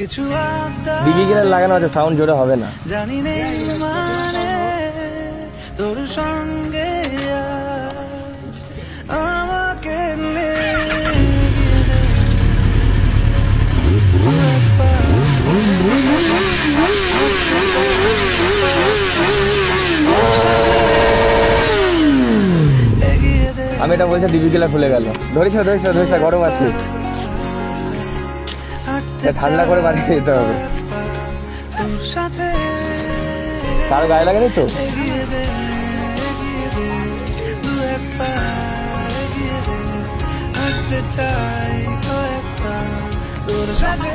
কিছু ডিগি গিলার লাগানো আছে, সাউন্ড জোরে হবে না। জানি নেই মানে তোর সঙ্গে আজ আমাকে আমি এটা বলছি ডিবি গিলা খুলে গেল। ধরিস না, ধরিস না, ধরিস না, গরম আছে, ঠান্ডা করে বাড়ি যেতে হবে। কারো গায়ে লাগেনি তো? চাই তোর সাথে